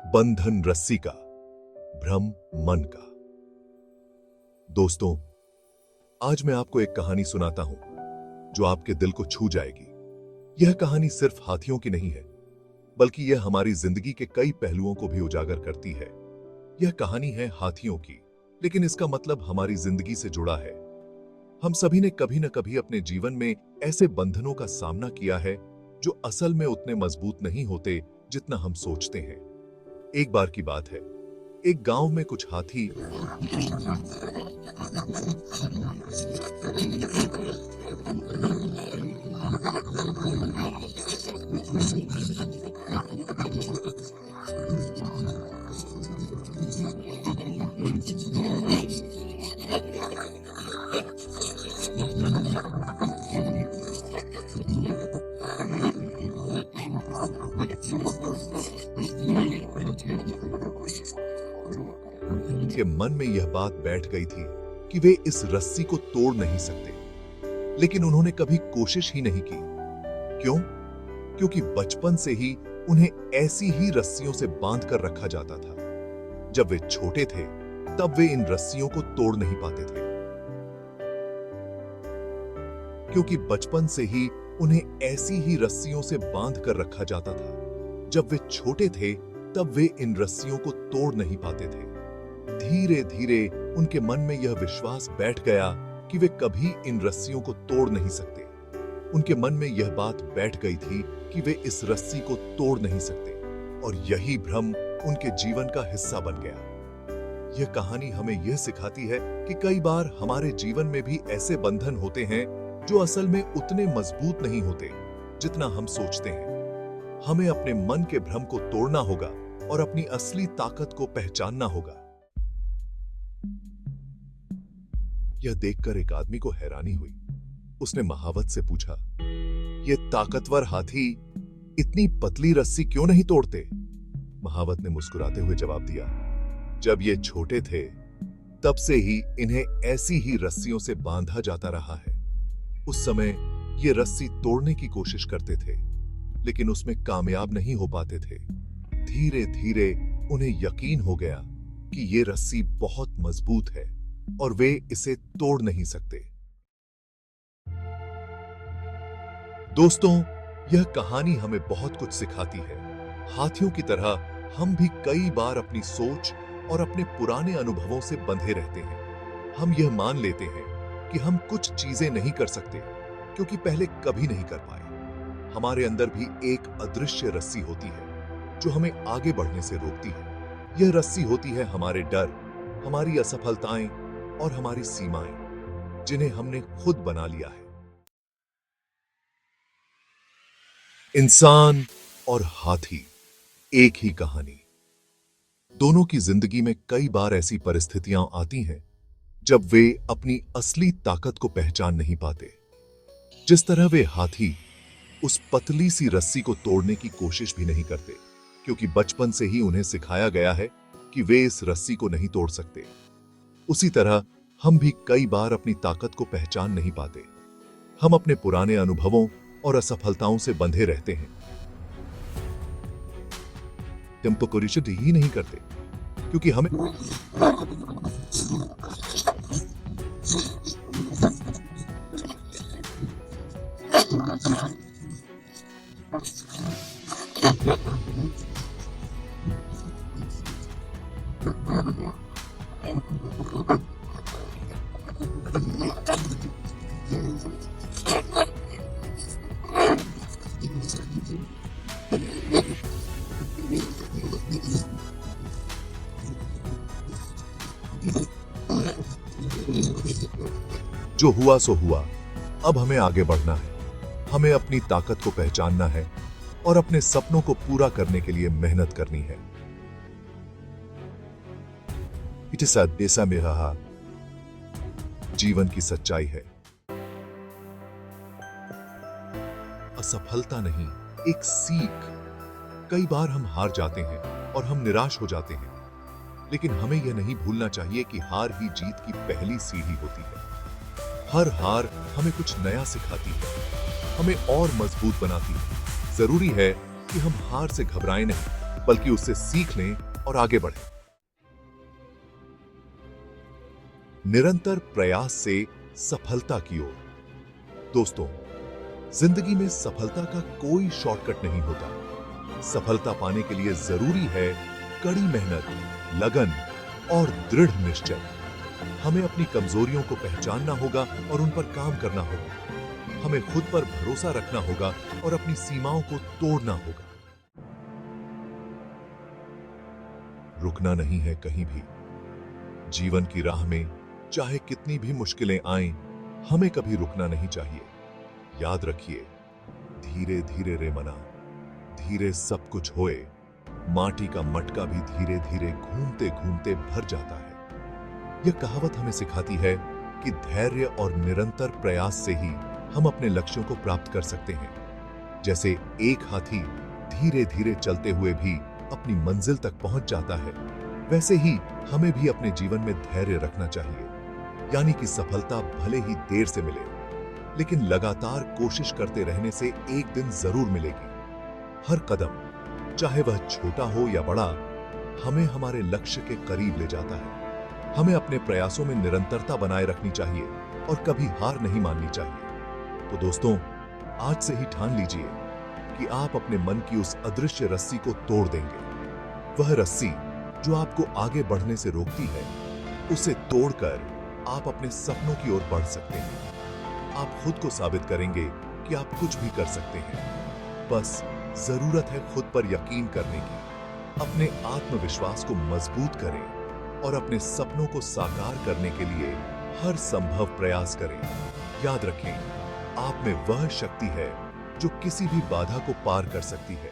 बंधन रस्सी का, भ्रम मन का। दोस्तों, आज मैं आपको एक कहानी सुनाता हूं जो आपके दिल को छू जाएगी। यह कहानी सिर्फ हाथियों की नहीं है, बल्कि यह हमारी जिंदगी के कई पहलुओं को भी उजागर करती है। यह कहानी है हाथियों की, लेकिन इसका मतलब हमारी जिंदगी से जुड़ा है। हम सभी ने कभी न कभी अपने जीवन में ऐसे बंधनों का सामना किया है जो असल में उतने मजबूत नहीं होते जितना हम सोचते हैं। एक बार की बात है, एक गांव में कुछ हाथी के मन में यह बात बैठ गई थी कि वे इस रस्सी को तोड़ नहीं सकते, लेकिन उन्होंने कभी कोशिश ही नहीं की। क्यों? क्योंकि बचपन से ही उन्हें ऐसी ही रस्सियों से बांध कर रखा जाता था। जब वे छोटे थे, तब वे इन रस्सियों को तोड़ नहीं पाते थे, क्योंकि बचपन से ही उन्हें ऐसी ही रस्सियों से बांध कर रखा जाता था। जब वे छोटे थे, तब वे इन रस्सियों को तोड़ नहीं पाते थे। धीरे धीरे उनके मन में यह विश्वास बैठ गया कि वे कभी इन रस्सियों को तोड़ नहीं सकते। उनके मन में यह बात बैठ गई थी कि वे इस रस्सी को तोड़ नहीं सकते, और यही भ्रम उनके जीवन का हिस्सा बन गया। यह कहानी हमें यह सिखाती है कि कई बार हमारे जीवन में भी ऐसे बंधन होते हैं जो असल में उतने मजबूत नहीं होते जितना हम सोचते हैं। हमें अपने मन के भ्रम को तोड़ना होगा और अपनी असली ताकत को पहचानना होगा। यह देखकर एक आदमी को हैरानी हुई। उसने महावत से पूछा, "ये ताकतवर हाथी इतनी पतली रस्सी क्यों नहीं तोड़ते?" महावत ने मुस्कुराते हुए जवाब दिया, "जब ये छोटे थे, तब से ही इन्हें ऐसी ही रस्सियों से बांधा जाता रहा है। उस समय ये रस्सी तोड़ने की कोशिश करते थे, लेकिन उसमें कामयाब नहीं हो पाते थे। धीरे धीरे उन्हें यकीन हो गया कि ये रस्सी बहुत मजबूत है और वे इसे तोड़ नहीं सकते।" दोस्तों, यह कहानी हमें बहुत कुछ सिखाती है। हाथियों की तरह हम भी कई बार अपनी सोच और अपने पुराने अनुभवों से बंधे रहते हैं। हम यह मान लेते हैं कि हम कुछ चीजें नहीं कर सकते क्योंकि पहले कभी नहीं कर पाए। हमारे अंदर भी एक अदृश्य रस्सी होती है जो हमें आगे बढ़ने से रोकती है। यह रस्सी होती है हमारे डर, हमारी असफलताएं और हमारी सीमाएं, जिन्हें हमने खुद बना लिया है। इंसान और हाथी, एक ही कहानी। दोनों की जिंदगी में कई बार ऐसी परिस्थितियां आती हैं जब वे अपनी असली ताकत को पहचान नहीं पाते। जिस तरह वे हाथी उस पतली सी रस्सी को तोड़ने की कोशिश भी नहीं करते, क्योंकि बचपन से ही उन्हें सिखाया गया है कि वे इस रस्सी को नहीं तोड़ सकते। उसी तरह हम भी कई बार अपनी ताकत को पहचान नहीं पाते। हम अपने पुराने अनुभवों और असफलताओं से बंधे रहते हैं। हम तो कोशिश ही नहीं करते क्योंकि हमें जो हुआ सो हुआ। अब हमें आगे बढ़ना है। हमें अपनी ताकत को पहचानना है और अपने सपनों को पूरा करने के लिए मेहनत करनी है। इसे देसा में रहा जीवन की सच्चाई है। असफलता नहीं, एक सीख। कई बार हम हार जाते हैं और हम निराश हो जाते हैं, लेकिन हमें यह नहीं भूलना चाहिए कि हार ही जीत की पहली सीढ़ी होती है। हर हार हमें कुछ नया सिखाती है, हमें और मजबूत बनाती है। जरूरी है कि हम हार से घबराएं नहीं, बल्कि उससे सीख लें और आगे बढ़ें। निरंतर प्रयास से सफलता की ओर। दोस्तों, जिंदगी में सफलता का कोई शॉर्टकट नहीं होता। सफलता पाने के लिए जरूरी है कड़ी मेहनत, लगन और दृढ़ निश्चय। हमें अपनी कमजोरियों को पहचानना होगा और उन पर काम करना होगा। हमें खुद पर भरोसा रखना होगा और अपनी सीमाओं को तोड़ना होगा। रुकना नहीं है कहीं भी। जीवन की राह में चाहे कितनी भी मुश्किलें आएं, हमें कभी रुकना नहीं चाहिए। याद रखिए, धीरे धीरे रे मना, धीरे सब कुछ होए। माटी का मटका भी धीरे धीरे घूमते घूमते भर जाता है। यह कहावत हमें सिखाती है कि धैर्य और निरंतर प्रयास से ही हम अपने लक्ष्यों को प्राप्त कर सकते हैं। जैसे एक हाथी धीरे धीरे चलते हुए भी अपनी मंजिल तक पहुंच जाता है, वैसे ही हमें भी अपने जीवन में धैर्य रखना चाहिए। यानी कि सफलता भले ही देर से मिले, लेकिन लगातार कोशिश करते रहने से एक दिन जरूर मिलेगी। हर कदम, चाहे वह छोटा हो या बड़ा, हमें हमारे लक्ष्य के करीब ले जाता है। हमें अपने प्रयासों में निरंतरता बनाए रखनी चाहिए और कभी हार नहीं माननी चाहिए। तो दोस्तों, आज से ही ठान लीजिए कि आप अपने मन की उस अदृश्य रस्सी को तोड़ देंगे। वह रस्सी जो आपको आगे बढ़ने से रोकती है, उसे तोड़कर आप अपने सपनों की ओर बढ़ सकते हैं। आप खुद को साबित करेंगे कि आप कुछ भी कर सकते हैं। बस जरूरत है खुद पर यकीन करने की। अपने आत्मविश्वास को मजबूत करें और अपने सपनों को साकार करने के लिए हर संभव प्रयास करें। याद रखें, आप में वह शक्ति है जो किसी भी बाधा को पार कर सकती है।